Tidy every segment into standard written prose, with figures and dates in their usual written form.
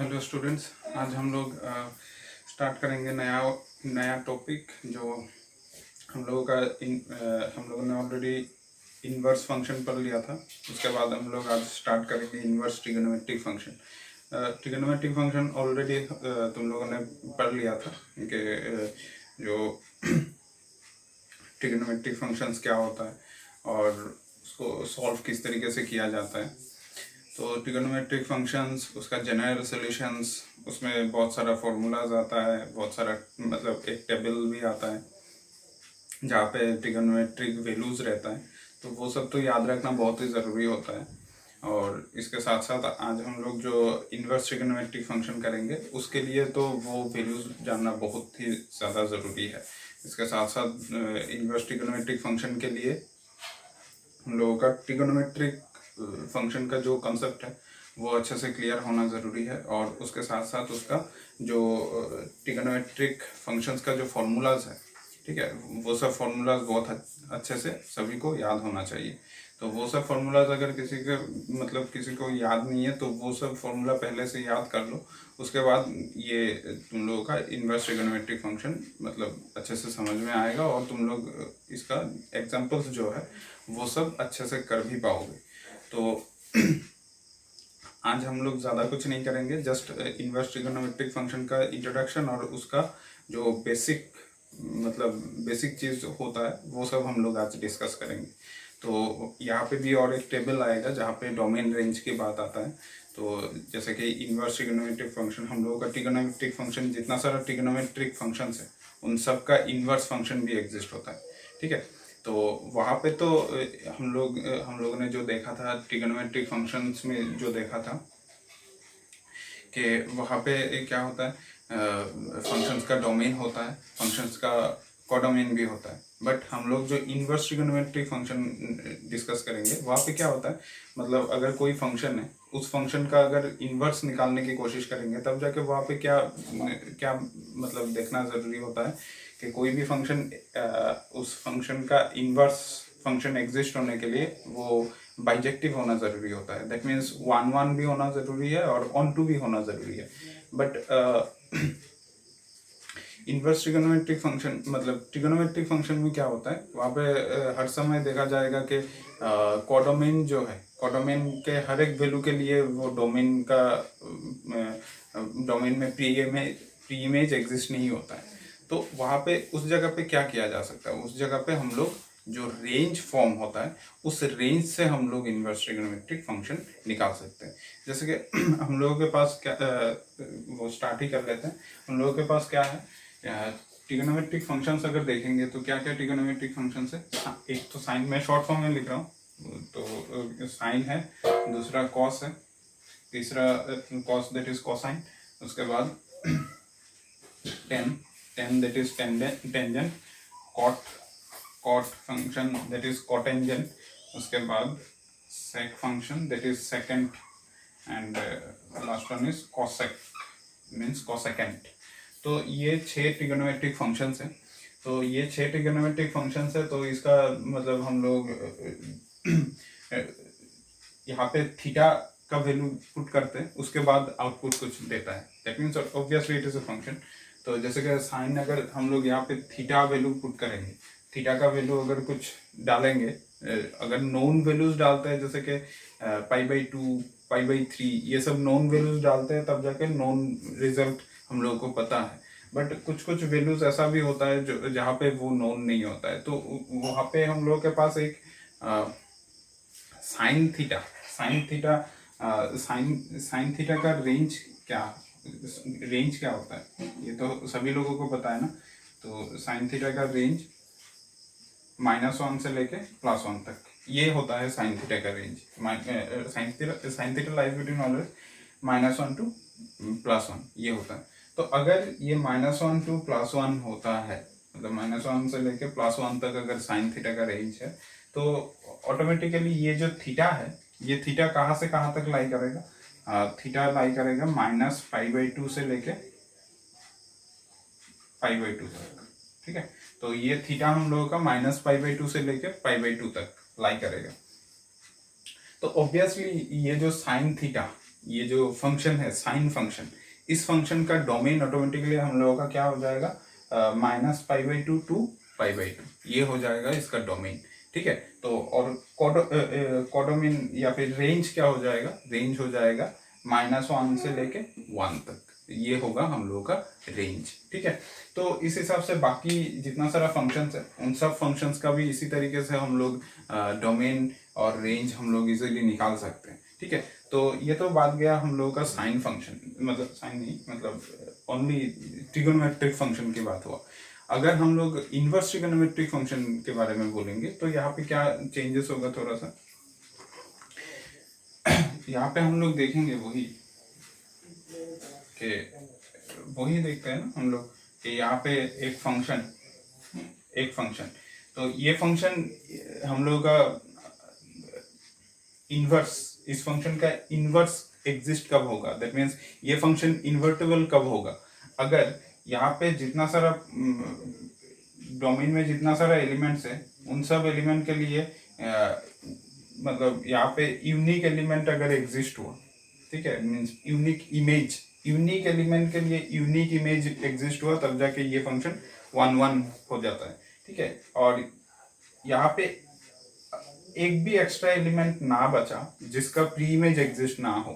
Hello students, आज हम लोग स्टार्ट करेंगे नया टॉपिक जो हम लोगों का हम लोगों ने ऑलरेडी इन्वर्स फंक्शन पढ़ लिया था। उसके बाद हम लोग आज स्टार्ट करेंगे inverse trigonometric function. Trigonometric function already तुम लोगों ने पढ़ लिया था कि जो ट्रिग्नोमेट्रिक फंक्शंस क्या होता है और उसको सॉल्व किस तरीके से किया जाता है। तो ट्रिगोनोमेट्रिक फंक्शंस, उसका जनरल सॉल्यूशंस, उसमें बहुत सारा फॉर्मूलाज आता है, बहुत सारा मतलब एक टेबल भी आता है जहाँ पे ट्रिगोनोमेट्रिक वैल्यूज रहता है। तो वो सब तो याद रखना बहुत ही ज़रूरी होता है। और इसके साथ साथ आज हम लोग जो इन्वर्स ट्रिगोनोमेट्रिक फंक्शन करेंगे उसके लिए तो वो वैल्यूज जानना बहुत ही ज़्यादा ज़रूरी है। इसके साथ साथ इन्वर्स ट्रिगोनोमेट्रिक फंक्शन के लिए हम लोगों का ट्रिगोनोमेट्रिक फंक्शन का जो कंसेप्ट है वो अच्छे से क्लियर होना ज़रूरी है। और उसके साथ साथ उसका जो ट्रिगोनोमेट्रिक फंक्शंस का जो फॉर्मूलाज है, ठीक है, वो सब फॉर्मूलाज बहुत अच्छे से सभी को याद होना चाहिए। तो वो सब फॉर्मूलाज अगर किसी को याद नहीं है तो वो सब फॉर्मूला पहले से याद कर लो। उसके बाद ये तुम लोगों का इन्वर्स ट्रिगोनोमेट्रिक फंक्शन अच्छे से समझ में आएगा और तुम लोग इसका एग्जांपल्स जो है वो सब अच्छे से कर भी पाओगे। तो आज हम लोग ज़्यादा कुछ नहीं करेंगे, जस्ट इन्वर्स ट्रिगोनोमेट्रिक फंक्शन का इंट्रोडक्शन और उसका जो बेसिक चीज़ होता है वो सब हम लोग आज डिस्कस करेंगे। तो यहाँ पे भी और एक टेबल आएगा जहाँ पे डोमेन रेंज की बात आता है। तो जैसे कि इन्वर्स ट्रिगोनोमेट्रिक फंक्शन, हम लोगों का ट्रिगोनोमेट्रिक फंक्शन, जितना सारा ट्रिगोनोमेट्रिक फंक्शंस है उन सब का इन्वर्स फंक्शन भी एग्जिस्ट होता है, ठीक है। तो वहाँ पे तो हम लोगों ने जो देखा था ट्रिगोनोमेट्रिक फंक्शंस में, जो देखा था कि वहाँ पे क्या होता है, फंक्शंस का डोमेन होता है, फंक्शंस का कोडोमेन भी होता है। बट हम लोग जो इन्वर्स ट्रिगोनोमेट्रिक फंक्शन डिस्कस करेंगे वहाँ पे क्या होता है, मतलब अगर कोई फंक्शन है, उस फंक्शन का अगर इन्वर्स निकालने की कोशिश करेंगे तब जाके वहाँ पे क्या क्या मतलब देखना ज़रूरी होता है कि कोई भी फंक्शन, उस फंक्शन का इन्वर्स फंक्शन एग्जिस्ट होने के लिए वो बाइजेक्टिव होना ज़रूरी होता है। दैट मीन्स 1 1 भी होना ज़रूरी है और ऑन टू भी होना ज़रूरी है। बट इन्वर्स ट्रिगोनोमेट्रिक फंक्शन, मतलब ट्रिगोनोमेट्रिक फंक्शन में क्या होता है, वहाँ पे हर समय देखा जाएगा कि कोडोमेन जो है, कोडोमेन के हर एक वैल्यू के लिए वो डोमेन में प्री इमेज एग्जिस्ट नहीं होता है। तो वहाँ पे उस जगह पे क्या किया जा सकता है, उस जगह पे हम लोग जो रेंज फॉर्म होता है उस रेंज से हम लोग इन्वर्स ट्रिगोनोमेट्रिक फंक्शन निकाल सकते हैं। जैसे कि हम लोगों के पास क्या, वो स्टार्ट ही कर लेते हैं। हम लोगों के पास क्या है, ट्रिगोनोमेट्रिक फंक्शंस अगर देखेंगे तो क्या क्या ट्रिगोनोमेट्रिक फंक्शंस है। एक तो साइन, मैं शॉर्ट फॉर्म में लिख रहा हूँ, तो साइन है, दूसरा कॉस है, तीसरा कॉस दैट इज कोसाइन, उसके बाद tan that is tangent, cot function that is cotangent, उसके बाद sec function that is secant, and last one is cosec means cosecant. तो ये 6 ट्रिगोनोमेट्रिक फंक्शंस हैं। तो ये 6 ट्रिगोनोमेट्रिक फंक्शंस है, तो इसका मतलब हम लोग यहाँ पे थीटा का वैल्यू पुट करते हैं, उसके बाद आउटपुट कुछ देता है। That means obviously it is a function. तो जैसे कि साइन, अगर हम लोग यहाँ पे थीटा वैल्यू पुट करेंगे, थीटा का वैल्यू अगर कुछ डालेंगे, अगर नोन वैल्यूज डालते हैं जैसे कि π/2, π/3, ये सब नोन वैल्यूज डालते हैं तब जाके नोन रिजल्ट हम लोगों को पता है। बट कुछ कुछ वैल्यूज ऐसा भी होता है जो जहाँ पे वो नोन नहीं होता है, तो वहाँ पे हम लोगों के पास एक साइन थीटा साइन थीटा का रेंज क्या होता है, ये तो सभी लोगों को पता है ना। तो साइन थीटा का रेंज -1 से लेके +1 तक ये होता है साइन थीटा का range. Sine theta lies between always -1 to +1 ये होता है। तो अगर ये -1 to +1 होता है, मतलब -1 से लेके +1 तक अगर साइन थीटा का रेंज है, तो ऑटोमेटिकली ये जो थीटा है, ये थीटा कहाँ से कहाँ तक लाई करेगा, थीटा लाई करेगा -π/2 से लेके π/2 तक, ठीक है। तो ये थीटा हम लोगों का -π/2 से लेके π/2 तक लाई करेगा। तो ऑब्वियसली ये जो साइन थीटा ये जो फंक्शन है साइन फंक्शन, इस फंक्शन का डोमेन ऑटोमेटिकली हम लोगों का क्या हो जाएगा, -π/2 टू π/2, ये हो जाएगा इसका डोमेन। ठीक है, तो और कोडोमेन या फिर रेंज क्या हो जाएगा, रेंज हो जाएगा -1 से लेके 1 तक, ये होगा हम लोगों का रेंज। ठीक है, तो इस हिसाब से बाकी जितना सारा फंक्शंस है उन सब फंक्शंस का भी इसी तरीके से हम लोग डोमेन और रेंज हम लोग इजीली निकाल सकते हैं। ठीक है, तो ये तो बात गया हम लोगों का साइन फंक्शन, मतलब साइन नहीं, मतलब ओनली ट्रिगोनोमेट्रिक फंक्शन की बात हुआ। अगर हम लोग इनवर्स ट्रिगोनोमेट्रिक फंक्शन के बारे में बोलेंगे तो यहाँ पे क्या चेंजेस होगा थोड़ा सा, यहाँ पे हम लोग देखेंगे वही कि वही देखते हैं ना हम लोग कि यहाँ पे एक फंक्शन, तो ये फंक्शन हम लोग का इनवर्स, इस फंक्शन का इनवर्स एग्जिस्ट कब होगा, दैट मीन्स ये फंक्शन इन्वर्टेबल कब होगा, अगर यहाँ पे जितना सारा डोमेन में जितना सारा एलिमेंट्स है उन सब एलिमेंट के लिए मतलब यहाँ पे यूनिक एलिमेंट अगर एग्जिस्ट हुआ, ठीक है, मीन्स यूनिक एलिमेंट के लिए यूनिक इमेज एग्जिस्ट हुआ, तब जाके ये फंक्शन 1 हो जाता है। ठीक है, और यहाँ पे एक भी एक्स्ट्रा एलिमेंट ना बचा जिसका प्री इमेज एग्जिस्ट ना हो,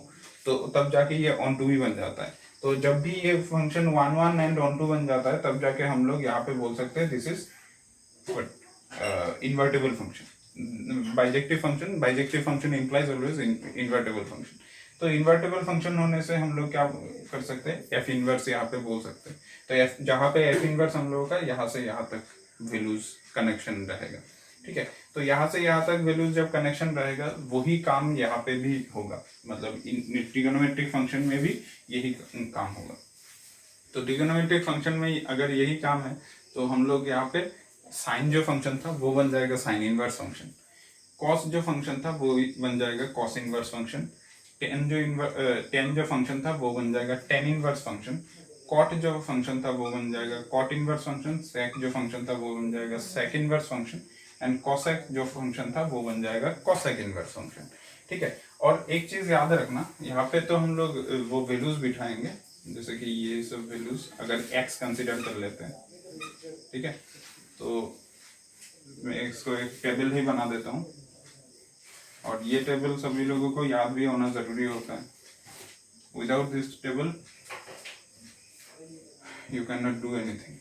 तो तब जाके ये ऑन टू भी बन जाता है। तो जब भी ये फंक्शन 1 एंड ऑन टू बन जाता है तब जाके हम लोग यहाँ पे बोल सकते हैं this is invertible function. Bijective function implies always invertible function. तो इन्वर्टेबल फंक्शन होने से हम लोग क्या कर सकते हैं, एफ इनवर्स यहाँ पे बोल सकते हैं। तो एफ, जहाँ पे एफ इनवर्स हम लोगों का यहाँ से यहाँ तक वैल्यूज कनेक्शन रहेगा। ठीक है, तो यहाँ से यहाँ तक वैल्यूज जब कनेक्शन रहेगा वही काम यहाँ पे भी होगा, मतलब ट्रिगोनोमेट्रिक फंक्शन में भी यही काम होगा। तो ट्रिगोनोमेट्रिक फंक्शन में अगर यही काम है तो हम लोग यहाँ पे साइन जो फंक्शन था वो बन जाएगा साइन इनवर्स फंक्शन, कॉस जो फंक्शन था वो बन जाएगा कॉस इनवर्स फंक्शन, टेन जो फंक्शन था वो बन जाएगा टेन इनवर्स फंक्शन, कॉट जो फंक्शन था वो बन जाएगा कॉट इनवर्स फंक्शन, सेक जो फंक्शन था वो बन जाएगा sec inverse function, and cosec जो फंक्शन था वो बन जाएगा कोसेक इनवर्स फंक्शन। ठीक है, और एक चीज याद रखना, यहाँ पे तो हम लोग वो वैल्यूज बिठाएंगे, जैसे कि ये सब वैल्यूज अगर x कंसिडर कर लेते हैं। ठीक है, तो मैं इसको एक टेबल ही बना देता हूँ, और ये टेबल सभी लोगों को याद भी होना जरूरी होता है। Without this table you can not do anything.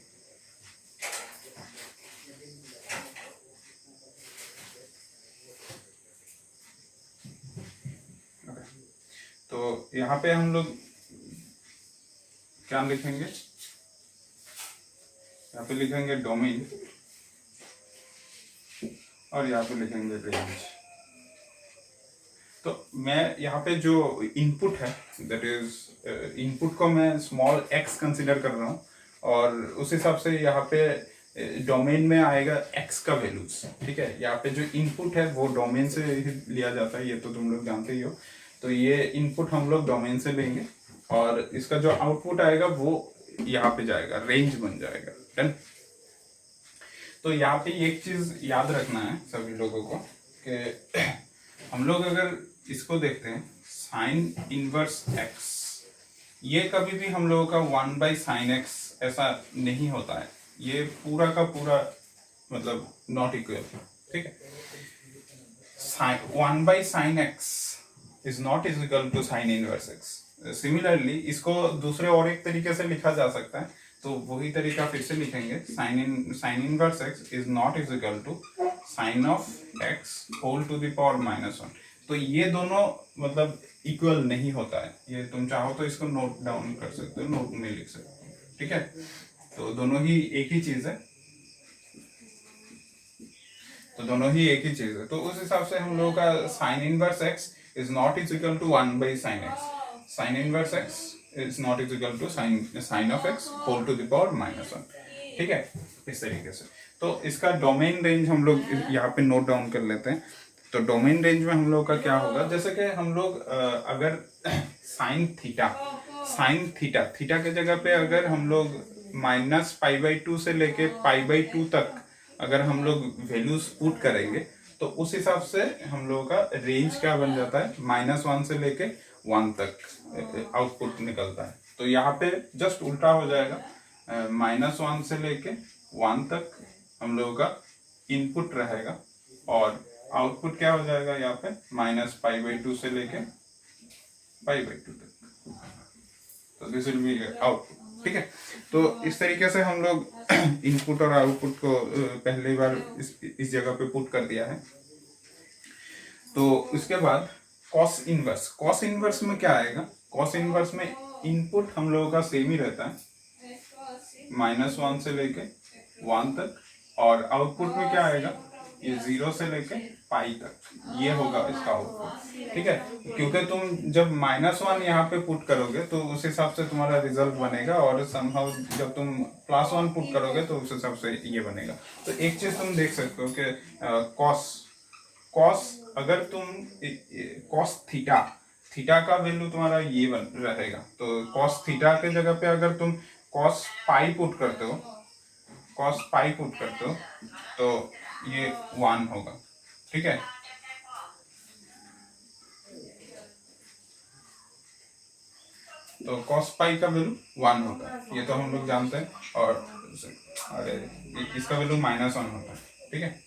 तो यहाँ पे हम लोग क्या लिखेंगे, यहाँ पे लिखेंगे डोमेन और यहाँ पे लिखेंगे रेंज। तो मैं यहाँ पे जो इनपुट है दैट इज इनपुट को मैं स्मॉल x कंसिडर कर रहा हूँ, और उस हिसाब से यहाँ पे डोमेन में आएगा x का वैल्यूज। ठीक है, यहाँ पे जो इनपुट है वो डोमेन से लिया जाता है, ये तो तुम लोग जानते ही हो। तो ये इनपुट हम लोग डोमेन से लेंगे और इसका जो आउटपुट आएगा वो यहाँ पे जाएगा, रेंज बन जाएगा। डन। तो यहाँ पे एक चीज याद रखना है सभी लोगों को कि हम लोग अगर इसको देखते हैं साइन इनवर्स x, ये कभी भी हम लोगों का 1/sin x ऐसा नहीं होता है, ये पूरा का पूरा मतलब नॉट इक्वल। ठीक है, 1/sin x is not is equal to sin inverse x। Similarly इसको दूसरे और एक तरीके से लिखा जा सकता है, तो वही तरीका फिर से लिखेंगे, sin inverse x is not is equal to sin of x whole to the power -1। तो ये दोनों मतलब इक्वल नहीं होता है, ये तुम चाहो तो इसको नोट डाउन कर सकते हो, नोट में लिख सकते हो। ठीक है, तो दोनों ही एक ही चीज है, तो उस हिसाब से हम लोगों का sin inverse x is not is equal to 1/sin x, sin inverse x is not is equal to sin of x whole to the power -1। ठीक है, इस तरीके से। तो इसका डोमेन रेंज हम लोग यहाँ पे नोट डाउन कर लेते हैं। तो डोमेन रेंज में हम लोग का क्या होगा, जैसे कि हम लोग अगर साइन थीटा के जगह पे अगर हम लोग -π/2 से लेके π/2 तक अगर हम लोग वैल्यूज पुट करेंगे तो उस हिसाब से हम लोगों का रेंज क्या बन जाता है, -1 से लेके 1 तक आउटपुट निकलता है। तो यहाँ पे जस्ट उल्टा हो जाएगा, -1 से लेके 1 तक हम लोगों का इनपुट रहेगा और आउटपुट क्या हो जाएगा यहाँ पे -π/2 से लेके π/2 तक। तो दिस विल बी आउटपुट। ठीक है, तो इस तरीके से हम लोग इनपुट और आउटपुट को पहली बार इस जगह पे पुट कर दिया है। तो इसके बाद कॉस इनवर्स में क्या आएगा? कॉस इनवर्स में इनपुट हम लोगों का सेम ही रहता है, -1 से लेके 1 तक, और आउटपुट में क्या आएगा? ये 0 से लेके पाई तक, ये होगा इसका आउटपुट। ठीक है, क्योंकि तुम जब -1 यहाँ पे पुट करोगे तो उस हिसाब से तुम्हारा रिजल्ट बनेगा, और समहाउ जब तुम +1 पुट करोगे तो उस हिसाब से ये बनेगा। तो एक चीज तुम देख सकते हो कि कॉस अगर तुम कॉस थीटा का वैल्यू तुम्हारा ये रहेगा, तो कॉस थीटा के जगह पे अगर तुम कॉस पाई पुट करते हो तो ये 1 होगा। ठीक है, तो कॉस पाई का वैल्यू 1 होता है, ये तो हम लोग जानते हैं। और अरे इसका वैल्यू -1 होता है। ठीक है,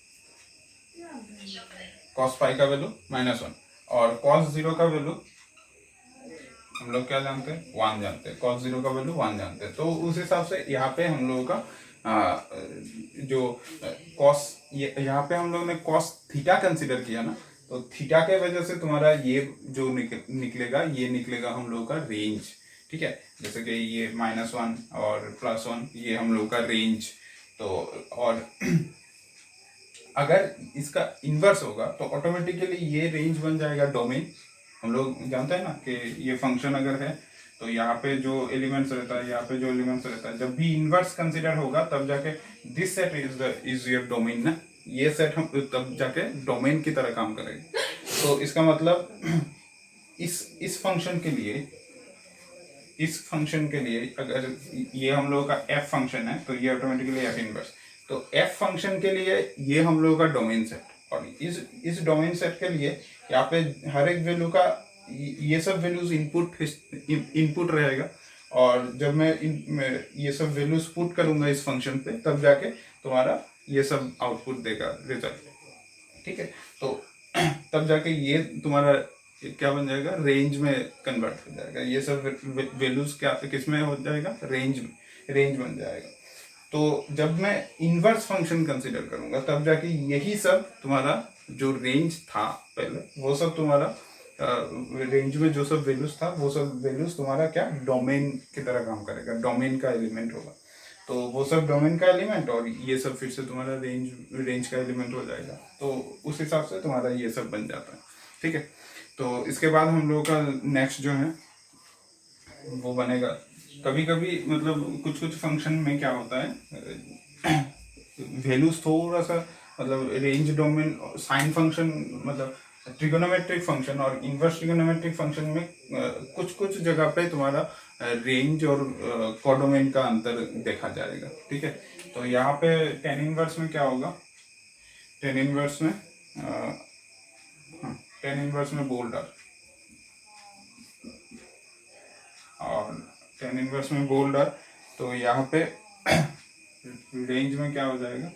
कॉस पाई का वैल्यू -1 और कॉस 0 का वैल्यू हम लोग क्या जानते हैं? 1 जानते हैं। कॉस 0 का वैल्यू 1 जानते हैं। तो उस हिसाब से यहाँ पे हम लोगों का जो कॉस, यहाँ पे हम लोगों ने कॉस थीटा कंसिडर किया ना, तो थीटा के वजह से तुम्हारा ये जो निकलेगा ये निकलेगा हम लोगों का रेंज। ठीक है, जैसे कि ये -1 और +1 ये हम लोगों का रेंज। तो और अगर इसका इन्वर्स होगा तो ऑटोमेटिकली ये रेंज बन जाएगा डोमेन। हम लोग जानते हैं ना कि ये फंक्शन अगर है तो यहाँ पे जो एलिमेंट्स रहता है, यहाँ पे जो एलिमेंट्स रहता है, जब भी इन्वर्स कंसीडर होगा तब जाके this set is your domain ना, ये सेट हम तब जाके डोमेन की तरह काम करेगा। तो इसका मतलब इस फंक्शन के लिए अगर ये हम लोगों का एफ फंक्शन है तो ये ऑटोमेटिकली एफ इनवर्स। तो एफ फंक्शन के लिए ये हम लोगों का डोमेन सेट, और इस डोमेन सेट के लिए यहाँ पे हर एक वैल्यू का ये सब वैल्यूज इनपुट रहेगा, और जब मैं ये सब वैल्यूज पुट करूंगा इस फंक्शन पे तब जाके तुम्हारा ये सब आउटपुट देगा रिजल्ट। ठीक है, तो तब जाके ये तुम्हारा क्या बन जाएगा? रेंज में कन्वर्ट हो जाएगा। ये सब वैल्यूज क्या किस में हो जाएगा? रेंज बन जाएगा। तो जब मैं इनवर्स फंक्शन कंसीडर करूंगा तब जाके यही सब तुम्हारा जो रेंज था पहले, वो सब तुम्हारा रेंज में जो सब वैल्यूज था वो सब वैल्यूज तुम्हारा क्या डोमेन की तरह काम करेगा, डोमेन का एलिमेंट होगा। तो वो सब डोमेन का एलिमेंट और ये सब फिर से तुम्हारा रेंज का एलिमेंट हो जाएगा। तो उस हिसाब से तुम्हारा ये सब बन जाता है। ठीक है, तो इसके बाद हम लोगों का नेक्स्ट जो है वो बनेगा, कभी कभी मतलब कुछ फंक्शन में क्या होता है वैल्यूज थोड़ा सा मतलब रेंज डोमेन साइन फंक्शन मतलब ट्रिगोनोमेट्रिक फंक्शन और इनवर्स ट्रिगोनोमेट्रिक फंक्शन में कुछ जगह पे तुम्हारा रेंज और कोडोमेन का अंतर देखा जाएगा। ठीक है, तो यहाँ पे टेन इनवर्स में क्या होगा? टेन इनवर्स में बोल्डर, और टेन इनवर्स में बोल्डर, तो यहाँ पे रेंज में क्या हो जाएगा?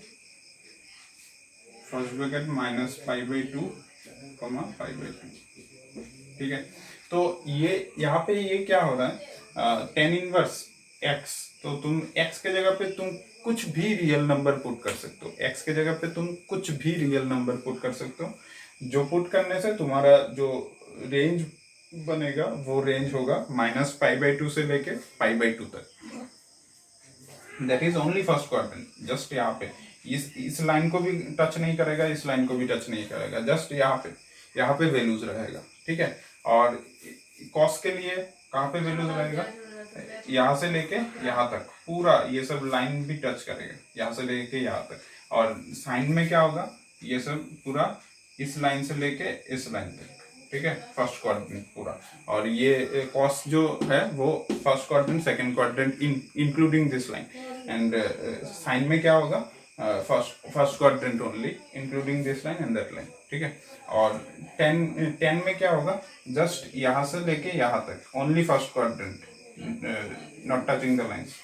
First bracket -π/2, π/2। ठीक है, तो ये यहाँ पे ये क्या हो रहा है? टेन इनवर्स x, तो तुम x के जगह पे तुम कुछ भी रियल नंबर पुट कर सकते हो। x के जगह पे तुम कुछ भी रियल नंबर पुट कर सकते हो, जो पुट करने से तुम्हारा जो रेंज बनेगा वो रेंज होगा -π/2 से लेके π/2 तक। That is only first quadrant. Just यहाँ पे इस लाइन को भी टच नहीं करेगा, इस लाइन को भी टच नहीं करेगा, जस्ट यहाँ पे वैल्यूज रहेगा। ठीक है, और कॉस के लिए कहाँ पे वैल्यूज रहेगा? यहाँ से लेके यहाँ तक पूरा ये सब लाइन भी टच करेगा, यहाँ से लेके यहाँ तक। और साइन में क्या होगा? ये सब पूरा इस लाइन से लेके इस लाइन तक। ठीक है, फर्स्ट क्वाड्रेंट पूरा। और ये कॉस जो है वो first quadrant, second quadrant including this line. And sine में क्या होगा? First quadrant only including this line and that line. ठीक है। और 10 में क्या होगा, जस्ट यहाँ से लेके यहाँ तक, only first quadrant, not touching the lines,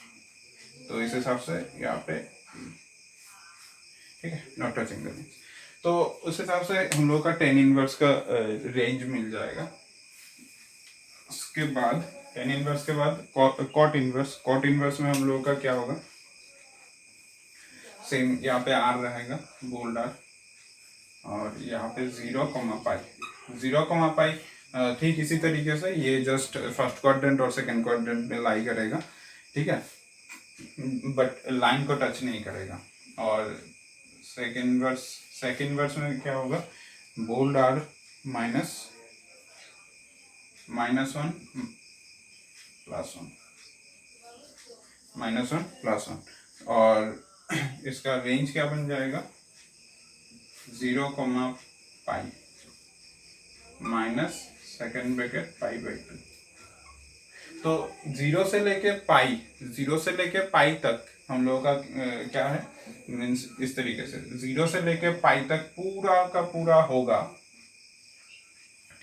तो इस हिसाब से यहाँ पे, ठीक है, नॉट टचिंग द लाइंस। तो उस हिसाब से हम लोग का 10 इनवर्स का रेंज मिल जाएगा। उसके बाद 10 इनवर्स के बाद कॉट इनवर्स, कॉट इनवर्स में हम लोगों का क्या होगा, सेम यहाँ पे आर रहेगा, बोल्ड आर, और यहाँ पे 0,पाई, 0,पाई ठीक इसी तरीके से ये जस्ट फर्स्ट क्वाड्रेंट और सेकंड क्वाड्रेंट में लाई करेगा, ठीक है, बट लाइन को टच नहीं करेगा। और सेकंड वर्स में क्या होगा, बोल्ड आर माइनस 1 +1 और इसका रेंज क्या बन जाएगा, 0,पाई माइनस सेकेंड ब्रैकेट π/2। तो 0 से लेके पाई तक हम लोगों का क्या है, मीन्स इस तरीके से 0 से लेके पाई तक पूरा का पूरा होगा,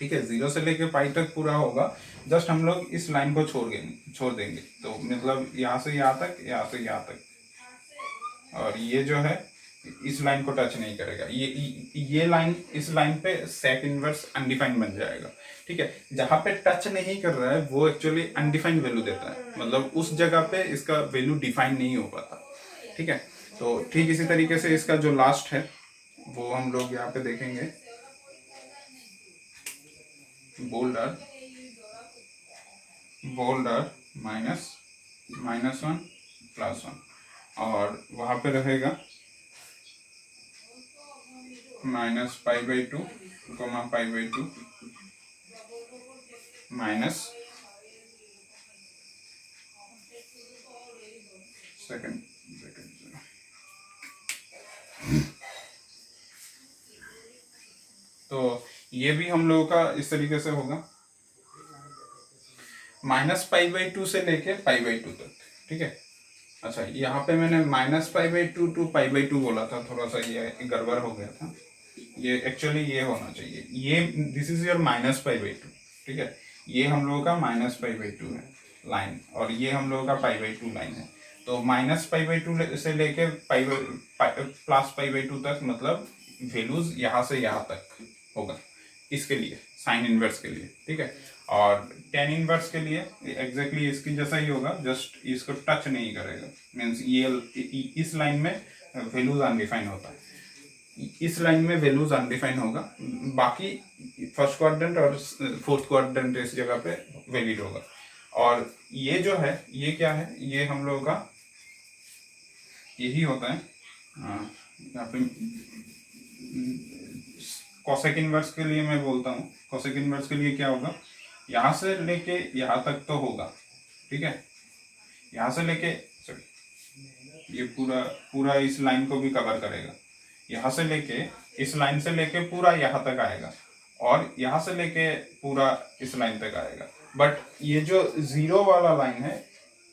ठीक है, 0 से लेके पाई तक पूरा होगा, जस्ट हम लोग इस लाइन को छोड़ देंगे, तो मतलब यहाँ से यहाँ तक, यहाँ से यहाँ तक, और ये जो है इस लाइन को टच नहीं करेगा, ये लाइन, इस लाइन पे सेक इनवर्स अनडिफाइंड बन जाएगा, ठीक है। जहाँ पे टच नहीं कर रहा है वो एक्चुअली अनडिफाइंड वैल्यू देता है, मतलब उस जगह पे इसका वैल्यू डिफाइन नहीं हो पाता, ठीक है। तो ठीक इसी तरीके से इसका जो लास्ट है वो हम लोग यहाँ पे देखेंगे, बोल्ड आर -1 +1, और वहां पे रहेगा -π/2, π/2 माइनस सेकंड, तो ये भी हम लोगों का इस तरीके से होगा, -π/2 से लेके π/2 तक, ठीक है। अच्छा, यहाँ पे मैंने -π/2 to π/2 बोला था, थोड़ा सा ये गड़बड़ हो गया था, ये एक्चुअली ये होना चाहिए, ये दिस इज योर -π/2, ठीक है, ये हम लोगों का -π/2 है लाइन, और ये हम लोगों का π/2 लाइन है। तो -π/2 से लेके +π/2 तक, मतलब वैल्यूज यहाँ से यहाँ तक होगा इसके लिए, साइन इनवर्स के लिए, ठीक है। और टेन इनवर्स के लिए एग्जैक्टली इसकी जैसा ही होगा, जस्ट इसको टच नहीं करेगा, मीन्स ये इस लाइन में वैल्यूज अनडिफाइन होता है, इस लाइन में वैल्यूज अनडिफाइन होगा, बाकी फर्स्ट क्वाड्रेंट और फोर्थ क्वाड्रेंट इस जगह पे वैलिड होगा। और ये जो है ये क्या है, ये हम लोगों का यही होता है, यहाँ पे कोसेक इनवर्स के लिए मैं बोलता हूँ, कोसेक इनवर्स के लिए क्या होगा, यहाँ से लेके यहाँ तक तो होगा, ठीक है, यहाँ से लेके ये पूरा इस लाइन को भी कवर करेगा, यहाँ से लेके इस लाइन से लेके पूरा यहाँ तक आएगा, और यहाँ से लेके पूरा इस लाइन तक आएगा, बट ये जो 0 वाला लाइन है,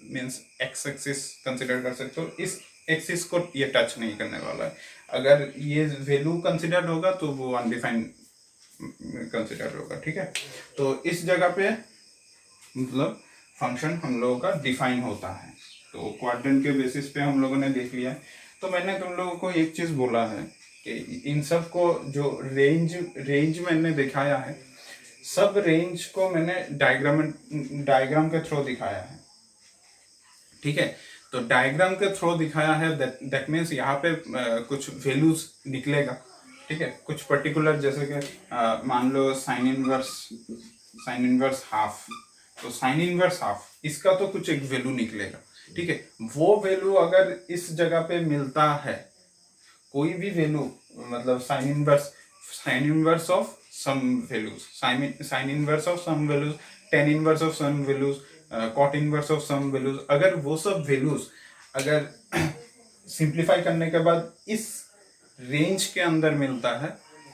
मीन्स एक्स एक्सिस कंसिडर कर सकते हो, इस एक्सिस को ये टच नहीं करने वाला है। अगर ये वैल्यू कंसिडर होगा तो वो अनडिफाइंड कंसिडर होगा, ठीक है। तो इस जगह पे मतलब फंक्शन हम लोगों का डिफाइन होता है। तो क्वाड्रेंट के बेसिस पे हम लोगों ने देख लिया है। तो मैंने तुम लोगों को एक चीज बोला है कि इन सब को जो रेंज मैंने दिखाया है, सब रेंज को मैंने डायग्राम के थ्रू दिखाया है, ठीक है। तो डायग्राम के थ्रू दिखाया है, दैट मीन्स यहाँ पे कुछ वैल्यूज निकलेगा, ठीक है, कुछ पर्टिकुलर, जैसे कि मान लो साइन इनवर्स हाफ, तो साइन इनवर्स हाफ इसका तो कुछ एक वैल्यू निकलेगा, ठीक है। वो वैल्यू अगर इस जगह पे मिलता है, कोई भी वैल्यू, मतलब sine inverse of some values, sine inverse of some values, tan inverse of some values, cot inverse of some values, अगर वो सब वैल्यूज अगर सिंप्लीफाई करने के बाद इस रेंज के अंदर मिलता है,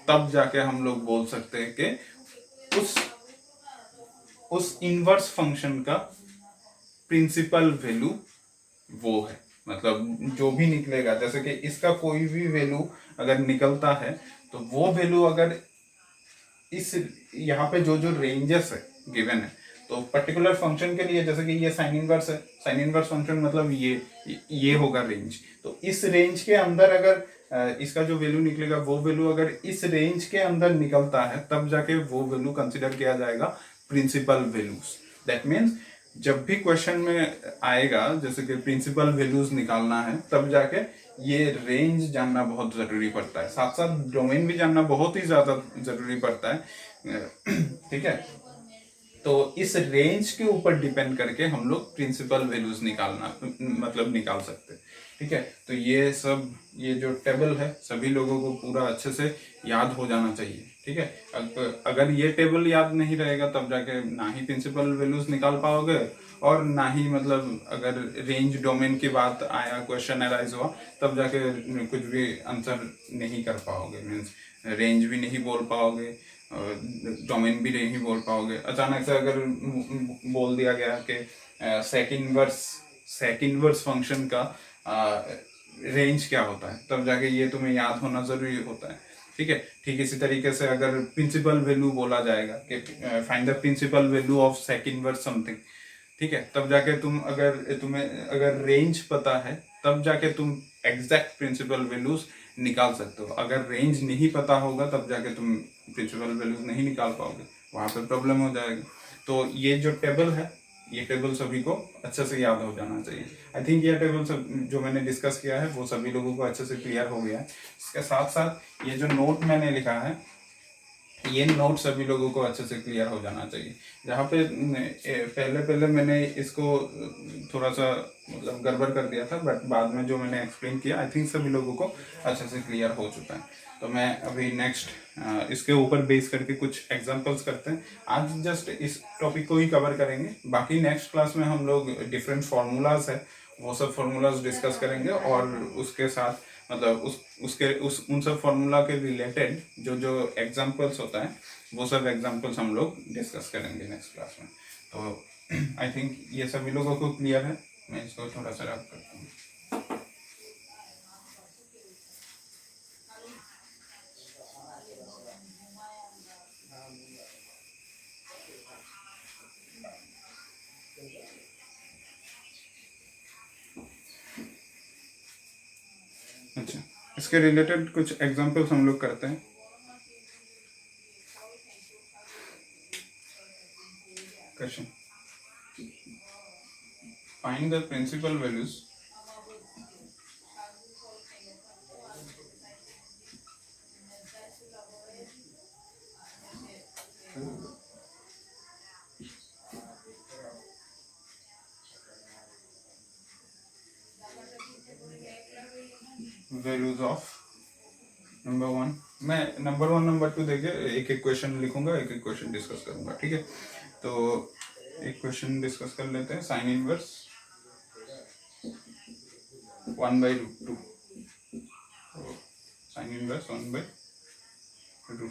तब जाके हम लोग बोल सकते हैं कि उस इनवर्स फंक्शन का प्रिंसिपल वैल्यू वो है। मतलब जो भी निकलेगा, जैसे कि इसका कोई भी वैल्यू अगर निकलता है तो वो वैल्यू अगर इस यहाँ पे जो जो रेंजेस है गिवन है, तो पर्टिकुलर फंक्शन के लिए, जैसे कि ये साइन इनवर्स है, साइन इनवर्स फंक्शन मतलब ये होगा रेंज, तो इस रेंज के अंदर अगर इसका जो वैल्यू निकलेगा वो वैल्यू अगर इस रेंज के अंदर निकलता है तब जाके वो वैल्यू कंसिडर किया जाएगा प्रिंसिपल वैल्यूज। दैट मीन्स जब भी क्वेश्चन में आएगा जैसे कि प्रिंसिपल वैल्यूज निकालना है तब जाके ये रेंज जानना बहुत जरूरी पड़ता है, साथ साथ डोमेन भी जानना बहुत ही ज्यादा जरूरी पड़ता है। ठीक है, तो इस रेंज के ऊपर डिपेंड करके हम लोग प्रिंसिपल वैल्यूज निकालना मतलब निकाल सकते हैं। ठीक है, तो ये सब ये जो टेबल है सभी लोगों को पूरा अच्छे से याद हो जाना चाहिए। ठीक है, अगर ये टेबल याद नहीं रहेगा तब जाके ना ही प्रिंसिपल वैल्यूज निकाल पाओगे और ना ही मतलब अगर रेंज डोमेन की बात आया क्वेश्चन अराइज हुआ तब जाके कुछ भी आंसर नहीं कर पाओगे, मीन्स रेंज भी नहीं बोल पाओगे, डोमेन भी नहीं बोल पाओगे। अचानक से अगर बोल दिया गया कि सेक इनवर्स फंक्शन का रेंज क्या होता है तब जाके ये तुम्हें याद होना जरूरी होता है। ठीक है, ठीक इसी तरीके से अगर प्रिंसिपल वैल्यू बोला जाएगा कि find the principal value of sec inverse something, ठीक है, तब जाके तुम्हें अगर रेंज पता है तब जाके तुम एग्जैक्ट प्रिंसिपल वैल्यूज निकाल सकते हो। अगर रेंज नहीं पता होगा तब जाके तुम प्रिंसिपल वैल्यूज नहीं निकाल पाओगे, वहां पे प्रॉब्लम हो जाएगी। तो ये जो टेबल है ये टेबल सभी को अच्छे से याद हो जाना चाहिए। आई थिंक ये टेबल सब जो मैंने डिस्कस किया है वो सभी लोगों को अच्छे से क्लियर हो गया है। इसके साथ साथ ये जो नोट मैंने लिखा है ये नोट सभी लोगों को अच्छे से क्लियर हो जाना चाहिए। जहाँ पे पहले पहले मैंने इसको थोड़ा सा मतलब गड़बड़ कर दिया था, बट बाद में जो मैंने एक्सप्लेन किया आई थिंक सभी लोगों को अच्छे से क्लियर हो चुका है। तो मैं अभी नेक्स्ट इसके ऊपर बेस करके कुछ एग्जांपल्स करते हैं। आज जस्ट इस टॉपिक को ही कवर करेंगे, बाकी नेक्स्ट क्लास में हम लोग डिफरेंट फार्मूलाज है वो सब फार्मूलाज डिस्कस करेंगे और उसके साथ मतलब उन सब फार्मूला के रिलेटेड जो जो एग्जांपल्स होता है वो सब एग्जांपल्स हम लोग डिस्कस करेंगे नेक्स्ट क्लास में। तो आई थिंक ये सभी लोगों को क्लियर है। मैं इसको थोड़ा सा रब करता हूँ। अच्छा, इसके रिलेटेड कुछ एग्जांपल्स हम लोग करते हैं। Question, find the principal values values of number one. मैं नंबर वन नंबर टू देके एक एक क्वेश्चन लिखूंगा, एक एक क्वेश्चन डिस्कस करूंगा। ठीक है, तो एक क्वेश्चन डिस्कस कर लेते हैं। Sign inverse 1/√2, sign inverse 1/√2।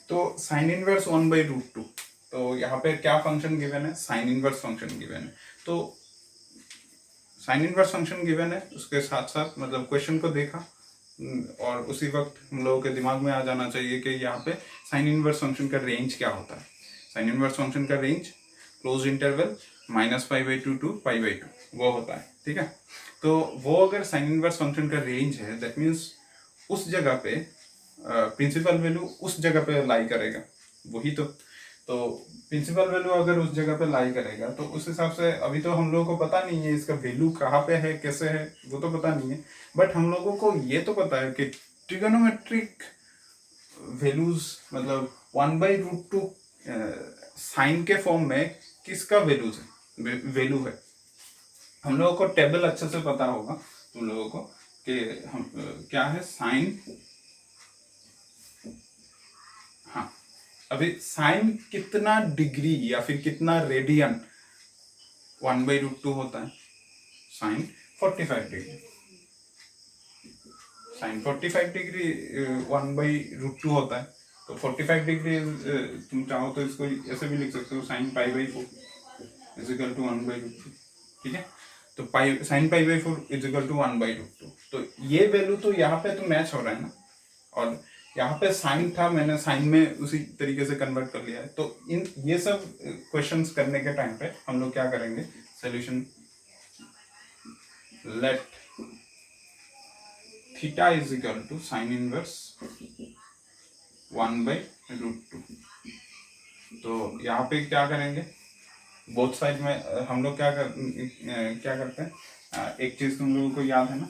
तो साइन इनवर्स 1/√2, तो यहाँ पे क्या फंक्शन गिवन है? साइन इनवर्स फंक्शन गिवन है। तो साइन इनवर्स फंक्शन गिवन है, उसके साथ साथ मतलब क्वेश्चन को देखा और उसी वक्त हम लोगों के दिमाग में आ जाना चाहिए कि यहाँ पे साइन इनवर्स फंक्शन का रेंज क्या होता है। साइन इनवर्स फंक्शन का रेंज क्लोज इंटरवल -π/2 to π/2 वो होता है। ठीक है, तो वो अगर साइन इनवर्स फंक्शन का रेंज है दैट मीन्स उस जगह पे प्रिंसिपल वैल्यू उस जगह पे लाई करेगा, वही तो प्रिंसिपल वैल्यू अगर उस जगह पे लाई करेगा तो उस हिसाब से अभी तो हम लोगों को पता नहीं है इसका वैल्यू कहाँ पे है कैसे है वो तो पता नहीं है, बट हम लोगों को ये तो पता है कि ट्रिगोनोमेट्रिक वैल्यूज मतलब 1/√2 साइन के फॉर्म में किसका वैल्यू है। हम लोगों को टेबल अच्छे से पता होगा तुम लोगों को कि हम क्या है साइन। हाँ, अभी साइन कितना डिग्री या फिर कितना रेडियन 1/√2 होता है? साइन 45 डिग्री, साइन 45 डिग्री 1/√2 होता है। तो 45 डिग्री तुम चाहो तो इसको ऐसे भी लिख सकते हो साइन π/4 = 1/√2। ठीक है, तो pi sine pi by 4 is equal to 1/√2। तो ये वैल्यू तो यहाँ पे तो मैच हो रहा है ना, और यहाँ पे साइन था, मैंने साइन में उसी तरीके से कन्वर्ट कर लिया है। तो इन ये सब क्वेश्चंस करने के टाइम पे हम लोग क्या करेंगे, solution let theta is equal to sine inverse 1/√2। तो यहाँ पे क्या करेंगे, बोथ साइड में हम लोग क्या करते हैं, एक चीज तुम लोगों को याद है ना,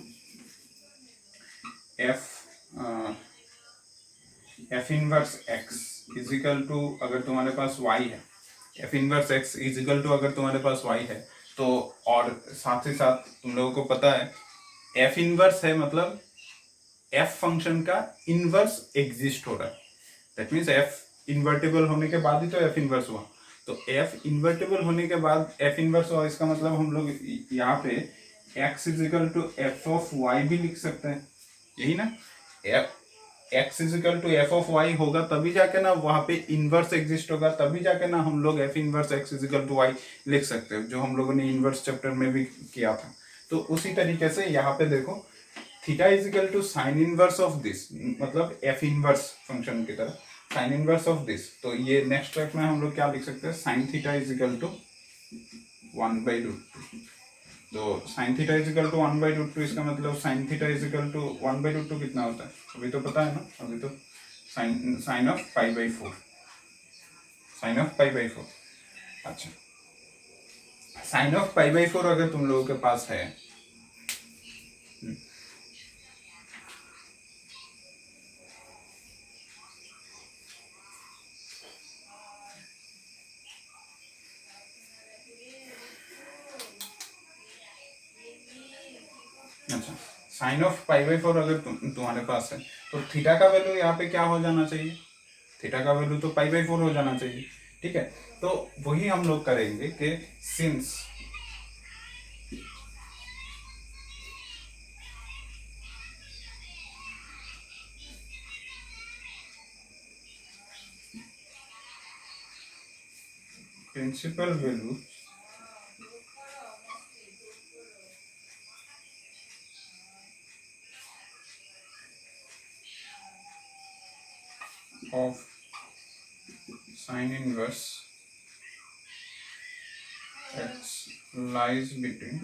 f inverse x is equal to, अगर तुम्हारे पास वाई है, f inverse x is equal to अगर तुम्हारे पास वाई है तो, और साथ ही साथ तुम लोगों को पता है एफ इनवर्स है मतलब एफ फंक्शन का इनवर्स एग्जिस्ट हो रहा है, दैट मीन्स एफ इन्वर्टेबल होने के बाद ही तो एफ इनवर्स हुआ। तो एफ इन्वर्टेबल होने के बाद एफ इनवर्स हुआ, इसका मतलब हम लोग यहाँ पे x is equal to f of y भी लिख सकते हैं, यही ना, x is equal to f of y होगा तभी जाके ना वहां पे इनवर्स एग्जिस्ट होगा, तभी जाके ना हम लोग f inverse x is equal to y लिख सकते हैं, जो हम लोगों ने इनवर्स चैप्टर में भी किया था। तो उसी तरीके से यहाँ पे देखो theta is equal to sine inverse of this, मतलब एफ इनवर्स फंक्शन की तरह साइन इनवर्स ऑफ दिस। तो ये नेक्स्ट स्टेप में हम लोग क्या लिख सकते हैं, sine theta is equal to 1/√2। तो sine theta is equal to 1/√2, इसका मतलब sine theta is equal to 1/√2 कितना होता है, अभी तो पता है ना, अभी तो साइन ऑफ π/4, साइन ऑफ π/4। अच्छा, साइन ऑफ π/4 अगर तुम लोगों के पास है, अच्छा साइन ऑफ π/4 अगर तुम्हारे पास है तो थीटा का वैल्यू यहाँ पे क्या हो जाना चाहिए, थीटा का वैल्यू तो π/4 हो जाना चाहिए, ठीक है। तो वही हम लोग करेंगे कि since principal value of sin inverse x lies between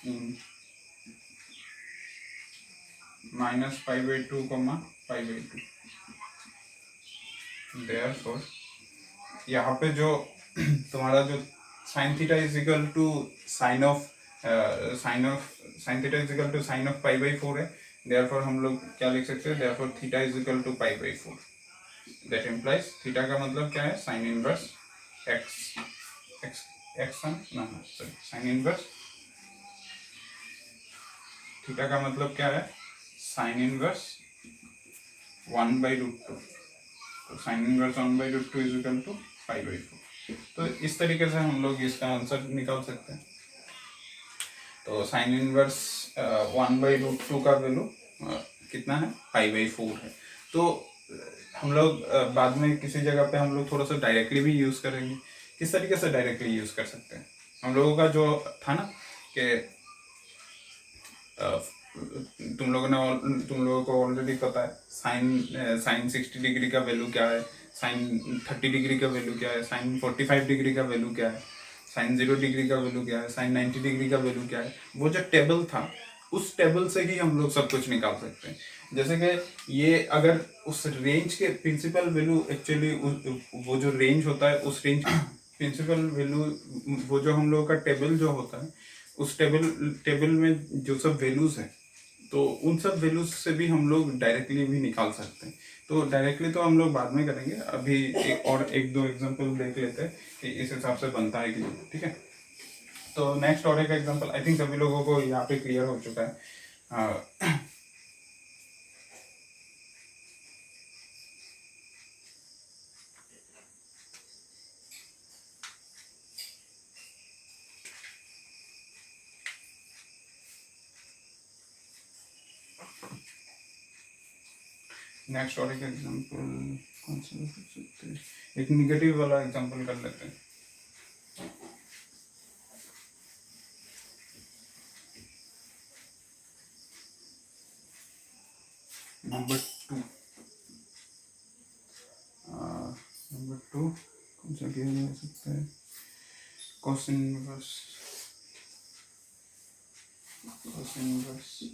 in -π/2, π/2। Therefore यहाँ पे जो तुम्हारा जो sine theta is equal to sine of sine theta is equal to sine of π/4 है, देयरफॉर हम लोग क्या लिख सकते हैं, therefore theta is equal to π/4। That implies theta का मतलब क्या है, sine inverse x x x ना सॉरी साइन इनवर्स, थीटा का मतलब क्या है, साइन इनवर्स 1/√2। तो sine inverse 1/√2 is equal to π/4। तो इस तरीके से हम लोग इसका आंसर निकाल सकते हैं। तो साइन इनवर्स 1/√2 का वैल्यू कितना है, π/4 है। तो हम लोग बाद में किसी जगह पे हम लोग थोड़ा सा डायरेक्टली भी यूज करेंगे। किस तरीके से डायरेक्टली यूज कर सकते हैं, हम लोगों का जो था ना कि तुम लोगों को ऑलरेडी पता है साइन 60 डिग्री का वैल्यू क्या है, साइन 30 डिग्री का वैल्यू क्या है, साइन 45 डिग्री का वैल्यू क्या है, साइन 0 डिग्री का वैल्यू क्या है, साइन 90 डिग्री का वैल्यू क्या है। वो जो टेबल था उस टेबल से ही हम लोग सब कुछ निकाल सकते हैं। जैसे कि ये अगर उस रेंज के प्रिंसिपल वैल्यू एक्चुअली वो जो रेंज होता है उस रेंज प्रिंसिपल वैल्यू, वो जो हम लोगों का टेबल जो होता है उस टेबल में जो सब वैल्यूज हैं तो उन सब वैल्यूज से भी हम लोग डायरेक्टली भी निकाल सकते हैं। तो डायरेक्टली तो हम लोग बाद में करेंगे, अभी एक दो एग्जांपल देख लेते हैं कि इस हिसाब से बनता है कि नहीं, ठीक है। तो नेक्स्ट और एक एग्जांपल आई थिंक सभी लोगों को यहाँ पे क्लियर हो चुका है। नेक्स्ट और एक एग्जांपल कौन सा कर सकते हैं, एक निगेटिव वाला एग्जांपल कर लेते हैं। नंबर 2 कौन सा किया जा सकता है, cos inverse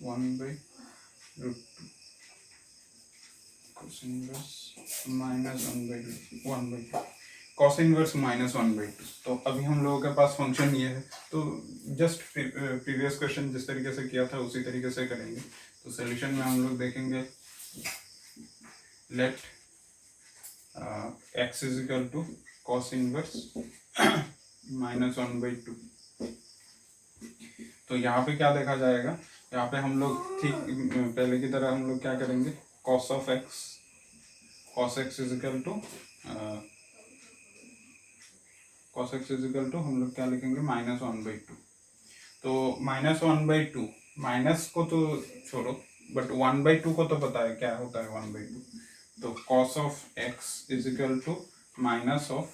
1/√2 cos inverse -1/2 cos inverse -1/2। तो अभी हम लोगों के पास फंक्शन ये है, तो जस्ट प्रीवियस क्वेश्चन जिस तरीके से किया था उसी तरीके से करेंगे। तो सोल्यूशन में हम लोग देखेंगे let x is equal to cos inverse -1/2। तो यहाँ पे क्या देखा जाएगा, यहाँ पे हम लोग ठीक पहले की तरह हम लोग क्या करेंगे, cos x is equal to हम लोग क्या लिखेंगे -1/2। तो -1/2 माइनस को तो छोड़ो, बट 1/2 को तो पता है क्या होता है 1/2। तो cos of x is equal to minus of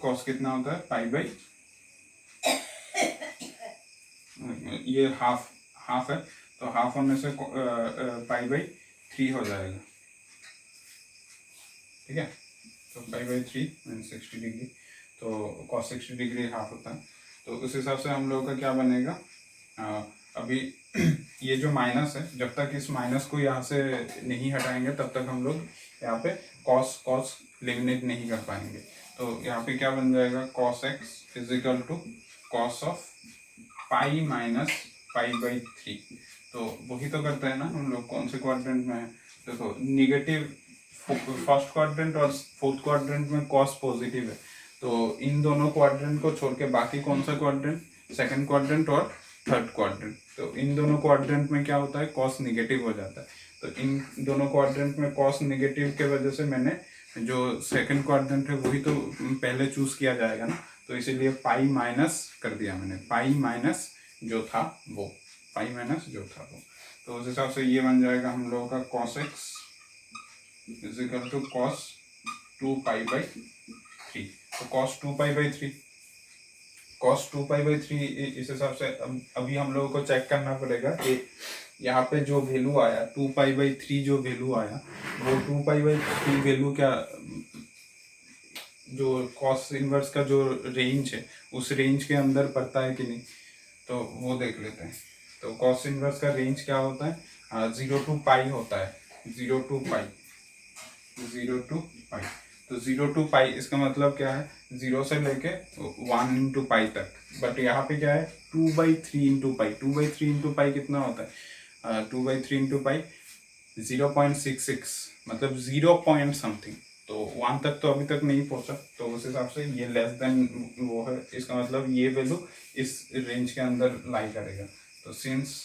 cos कितना होता है पाई, ये हाफ है, तो हाफ होने से पाई/3 हो जाएगा। ठीक है, तो पाई/3 मीन 60 डिग्री, तो cos 60 डिग्री हाफ होता है। तो उस हिसाब से हम लोगों का क्या बनेगा, अभी ये जो माइनस है, जब तक इस माइनस को यहाँ से नहीं हटाएंगे तब तक हम लोग यहाँ पे cos एलिमिनेट नहीं कर पाएंगे। तो यहाँ पे क्या बन जाएगा, cos x is equal to cos of pi minus पाई/3। तो वही तो करते हैं ना हम लोग, कौन से क्वाड्रेंट में है, देखो निगेटिव फर्स्ट क्वाड्रेंट और फोर्थ क्वाड्रेंट में cos पॉजिटिव है, तो इन दोनों क्वाड्रेंट को छोड़ के बाकी कौन सा क्वाड्रेंट, सेकंड क्वाड्रेंट और थर्ड क्वाड्रेंट, तो इन दोनों क्वाड्रेंट में क्या होता है, cos निगेटिव हो जाता है। तो इन दोनों क्वाड्रेंट में cos निगेटिव के वजह से मैंने जो सेकंड क्वाड्रेंट है वही तो पहले चूज किया जाएगा ना, तो इसीलिए पाई माइनस कर दिया मैंने, पाई माइनस जो था वो, तो उस हिसाब से ये बन जाएगा हम लोगों का cos x is equal to cos 2π/3। तो cos 2π/3 इस हिसाब से अभी हम लोगों को चेक करना पड़ेगा कि यहाँ पे जो वैल्यू आया 2π/3 जो वैल्यू आया वो 2π/3 वैल्यू क्या, जो cos इनवर्स का जो रेंज है उस रेंज के अंदर पड़ता है कि नहीं, तो वो देख लेते हैं। तो cos इनवर्स का रेंज क्या होता है, 0 to पाई होता है, 0 to पाई। तो 0 to पाई इसका मतलब क्या है, 0 से लेके 1 into पाई तक, बट यहाँ पे क्या है 2/3 into पाई। 2/3 into पाई कितना होता है, 2/3 into पाई 0.66, मतलब 0 पॉइंट समथिंग, तो 1 तक तो अभी तक नहीं पहुंचा, तो उस हिसाब से ये लेस देन वो है, इसका मतलब ये वैल्यू इस रेंज के अंदर लाई करेगा। तो since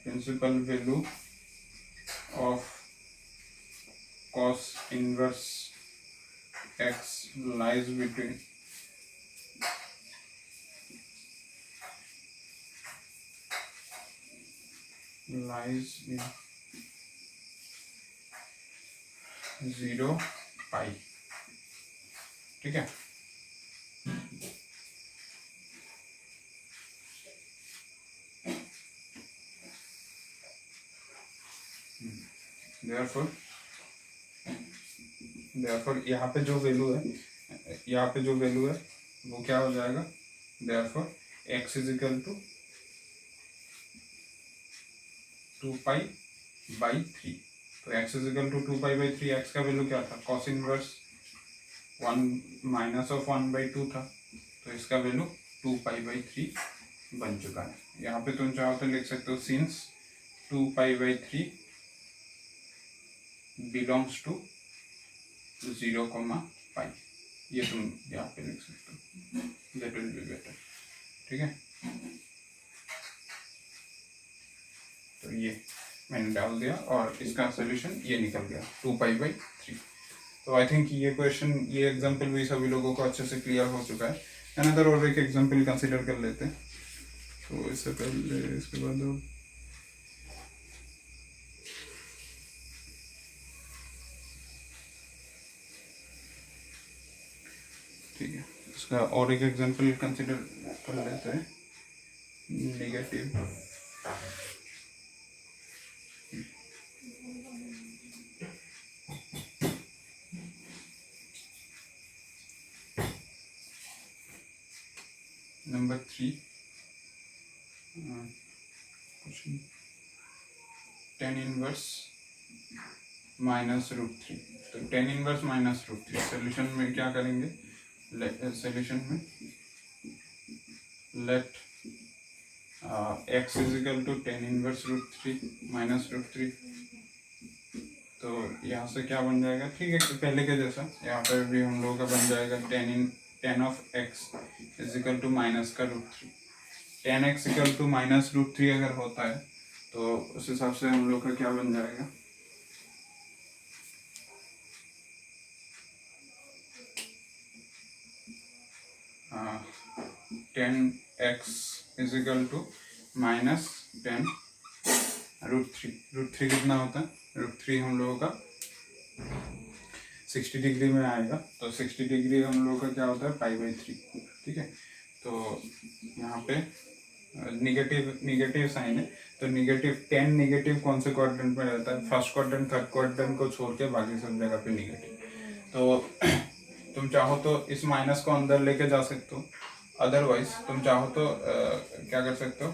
principal value of cos inverse x lies between in 0 पाई। ठीक है, therefore यहाँ पे जो वैल्यू है वो क्या हो जाएगा, therefore x is equal to 2π/3। तो x is equal to 2π/3, x का वैल्यू क्या था, cos इनवर्स 1 माइनस ऑफ 1/2 था, तो इसका वैल्यू 2π/3 बन चुका है। यहाँ पे तुम चाहो तो लिख सकते हो सिंस 2π/3 बिलोंग्स टू 0, पाई, ये तुम यहाँ पे लिख सकते हो, दैट विल बी बेटर। ठीक है, तो ये मैंने डाल दिया और इसका सोल्यूशन ये निकल गया 2π/3। तो आई थिंक ये क्वेश्चन, ये एग्जांपल भी सभी लोगों को अच्छे से क्लियर हो चुका है। अनदर और एक एग्जांपल कंसीडर कर लेते हैं। तो इससे पहले इसके बाद ठीक है, इसका और एक एग्जांपल कंसीडर कर लेते हैं, negative number 3 tan inverse minus root 3। तो tan inverse minus root 3 solution में क्या करेंगे, सोल्यूशन में let x is equal to tan inverse root 3 minus root 3। तो यहाँ से क्या बन जाएगा, ठीक है पहले के जैसा यहाँ पे भी हम लोगों का बन जाएगा tan of x is equal to minus का root 3। tan x equal to minus root 3 अगर होता है तो उस हिसाब से हम लोग का क्या बन जाएगा, tan x is equal to minus tan root 3। Root 3 कितना होता है, रूट 3 हम लोगों का 60 डिग्री में आएगा। तो 60 डिग्री हम लोगों का क्या होता है, π/3। ठीक है, तो यहाँ पे निगेटिव साइन है, तो tan नेगेटिव कौन से क्वाड्रेंट में रहता है, फर्स्ट क्वाड्रेंट, थर्ड क्वाड्रेंट को छोड़ के बाकी सब जगह पे निगेटिव। तो तुम चाहो तो इस माइनस को अंदर लेके जा सकते हो, अदरवाइज तुम चाहो तो क्या कर सकते हो,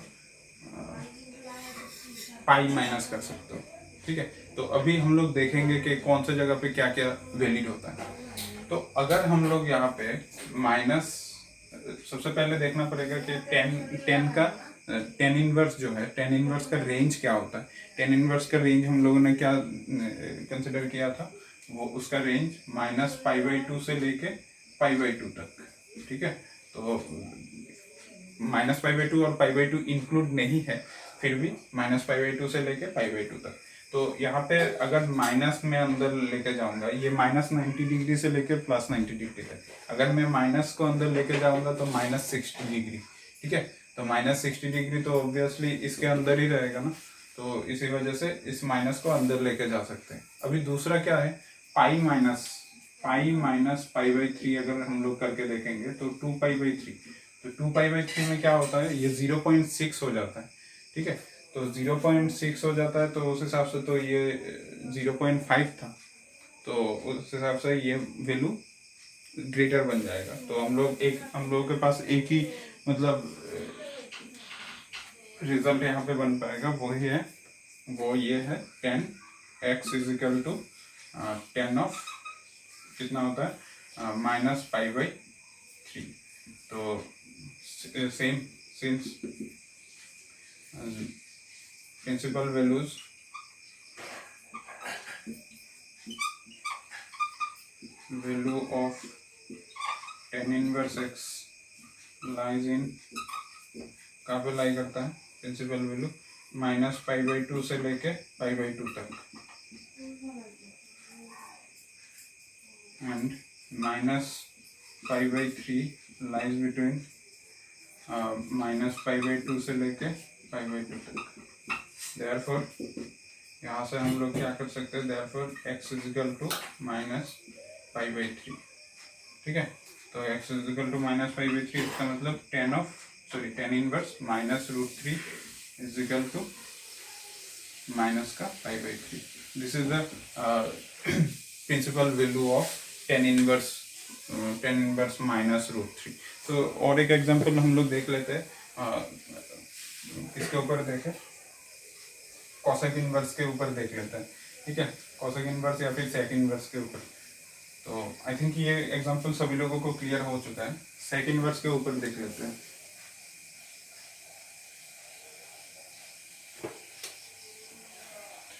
पाई माइनस कर सकते हो। ठीक है, तो अभी हम लोग देखेंगे कि कौन से जगह पे क्या क्या वैलिड होता है। तो अगर हम लोग यहाँ पे माइनस, सबसे पहले देखना पड़ेगा कि tan इनवर्स जो है, tan इनवर्स का रेंज क्या होता है। tan इनवर्स का रेंज हम लोगों ने क्या कंसिडर किया था, वो उसका रेंज -π/2 से लेके π/2 तक। ठीक है, तो -π/2 और π/2 इंक्लूड नहीं है, फिर भी -π/2 से लेके π/2 तक। तो यहाँ पे अगर माइनस में अंदर लेके जाऊंगा, ये -90 डिग्री से लेके +90 डिग्री तक, अगर मैं माइनस को अंदर लेके जाऊंगा तो -60 डिग्री। ठीक है, तो -60 डिग्री तो ऑब्वियसली इसके अंदर ही रहेगा ना, तो इसी वजह से इस माइनस को अंदर लेके जा सकते हैं। अभी दूसरा क्या है, पाई माइनस π/3 अगर हम लोग करके देखेंगे तो 2π/3। तो 2π/3 में क्या होता है, ये 0.6 हो जाता है। ठीक है, तो 0.6 हो जाता है, तो उस हिसाब से तो ये 0.5 था, तो उस हिसाब से ये वैल्यू ग्रेटर बन जाएगा। तो हम लोगों के पास एक ही मतलब रिजल्ट यहाँ पे बन पाएगा, वो ये है tan x is equal to tan of कितना होता है, -π/3। तो same principal values value of tan inverse x lies in, कहाँ पे लाई करता है प्रिंसिपल वैल्यू, -π/2 से लेके π/2 तक, एंड -π/3 lies between -π/2 से लेके π/2 तक। Therefore यहाँ से हम लोग क्या कर सकते हैं, therefore x is equal to -π/3। ठीक है, तो x इज इक्वल टू -π/3, इसका मतलब tan inverse -√3 is equal to minus का π/3। This is the principal value of tan inverse -√3। तो और एक एग्जांपल हम लोग देख लेते हैं, इसके ऊपर देखें, कॉसेक इनवर्स के ऊपर देख लेते हैं। ठीक है, कॉसेक इनवर्स या फिर सेक इनवर्स के ऊपर। तो आई थिंक ये एग्जांपल सभी लोगों को क्लियर हो चुका है। सेक इनवर्स के ऊपर देख लेते हैं।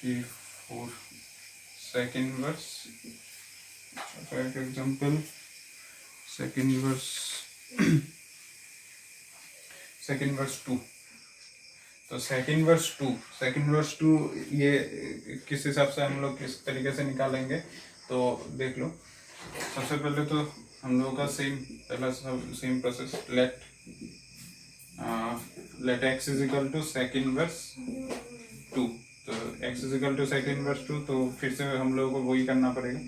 3, 4 सेक इनवर्स, एक एग्जांपल सेक इनवर्स 2। तो सेक इनवर्स 2 ये किस हिसाब से हम लोग किस तरीके से निकालेंगे, तो देख लो, सबसे पहले तो हम लोगों का same process, let x is equal to sec inverse 2। तो x is equal to sec inverse 2, तो फिर से हम लोगों को वही करना पड़ेगा,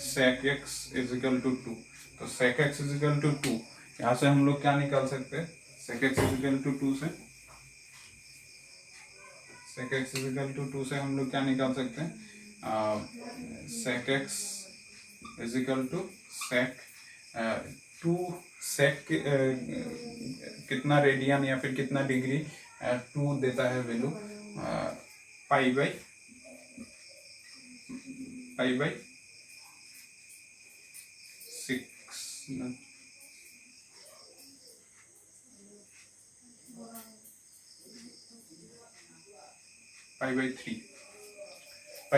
sec x is equal to 2। तो sec x is equal to 2, यहाँ से हम लोग क्या निकाल सकते हैं, sec x is equal to 2 से, sec x is equal to 2 से हम लोग क्या निकाल सकते हैं, sec x is equal to sec 2 sec कितना रेडियन या फिर कितना डिग्री, 2 देता है value pi by 6 pi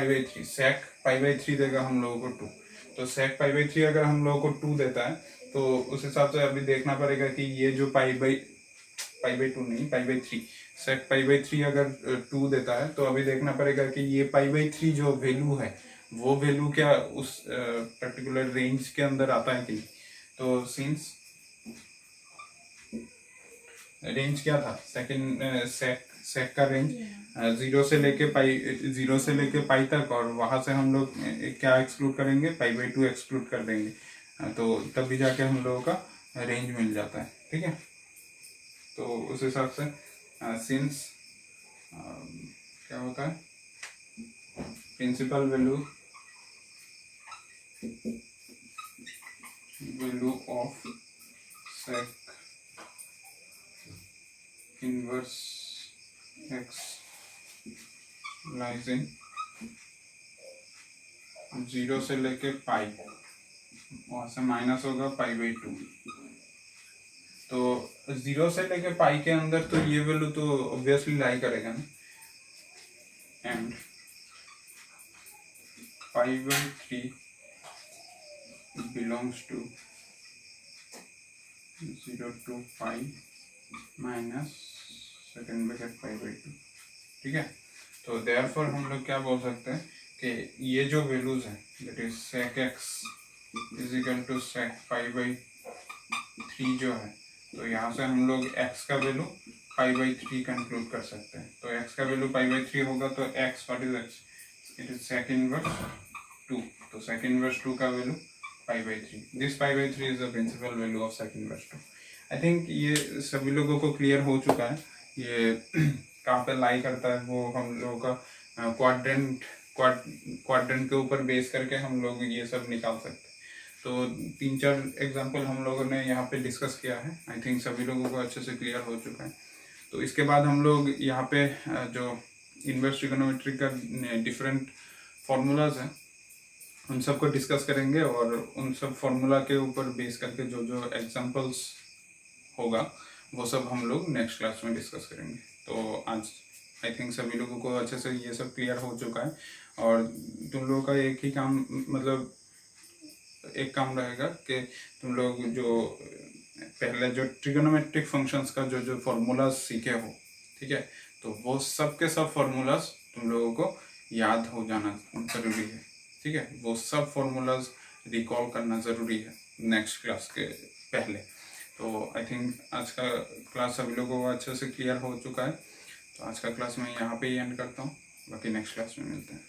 by three sec pi by 3 देगा हम लोगों को 2। तो sec पाई बाई 3 अगर हम लोगों को 2 देता है, तो उस हिसाब से अभी देखना पड़ेगा कि ये जो पाई बाई 2 नहीं, पाई बाई 3, sec पाई बाई 3 अगर 2 देता है, तो अभी देखना पड़ेगा कि ये पाई बाई 3 जो वैल्यू है, वो वैल्यू क्या उस पर्टिकुलर रेंज के अंदर आता है कि नहीं। तो सिंस रेंज क्या था, सेक का रेंज 0 से लेके पाई तक, और वहां से हम लोग क्या एक्सक्लूड करेंगे, पाई बाई 2 एक्सक्लूड कर देंगे, तो तभी जाके हम लोगों का रेंज मिल जाता है। ठीक है, तो उस हिसाब से सिंस क्या होता है, principal value of sec inverse x lies in 0 से लेके पाई, वहां से माइनस होगा पाई बाई 2। तो 0 से लेके पाई के अंदर तो ये वैल्यू तो ऑब्वियसली लाई करेगा ना, and pi by 3 belongs to 0 to pi minus second bracket pi by 2। ठीक है, तो देयरफॉर हम लोग क्या बोल सकते हैं कि ये जो वैल्यूज है, that is sec x is equal to sec pi by 3 जो है, तो यहाँ से हम लोग x का वैल्यू पाई बाई 3 कंक्लूड कर सकते हैं। तो x का वैल्यू पाई बाई 3 होगा, तो x what is x, it is sec inverse 2। तो sec इनवर्स 2 का value pi by 3, this pi by 3 is the principal value of sec inverse 2। I think ये सभी लोगों को क्लियर हो चुका है, ये कहाँ पे लाई करता है, वो हम लोगों का क्वाड्रेंट के ऊपर बेस करके हम लोग ये सब निकाल सकते हैं। तो 3-4 एग्जांपल हम लोगों ने यहाँ पे डिस्कस किया है, आई थिंक सभी लोगों को अच्छे से क्लियर हो चुका है। तो इसके बाद हम लोग यहाँ पे जो इनवर्स ट्रिगोनोमेट्री का डिफरेंट फार्मूलाज हैं, उन सब को डिस्कस करेंगे, और उन सब फार्मूला के ऊपर बेस करके जो जो एग्जांपल्स होगा वो सब हम लोग नेक्स्ट क्लास में डिस्कस करेंगे। तो आज आई थिंक सभी लोगों को अच्छे से ये सब क्लियर हो चुका है, और तुम लोगों का एक ही काम, मतलब एक काम रहेगा कि तुम लोग जो पहले जो ट्रिगोनोमेट्रिक फंक्शंस का जो जो फार्मूलाज सीखे हो, ठीक है, तो वो सब के सब फार्मूलाज तुम लोगों को याद हो जाना जरूरी है। ठीक है, वो सब फार्मूलाज रिकॉल करना ज़रूरी है नेक्स्ट क्लास के पहले। तो आई थिंक आज का क्लास सभी लोगों को अच्छे से क्लियर हो चुका है। तो आज का क्लास मैं यहाँ पे ही एंड करता हूँ, बाकी नेक्स्ट क्लास में मिलते हैं।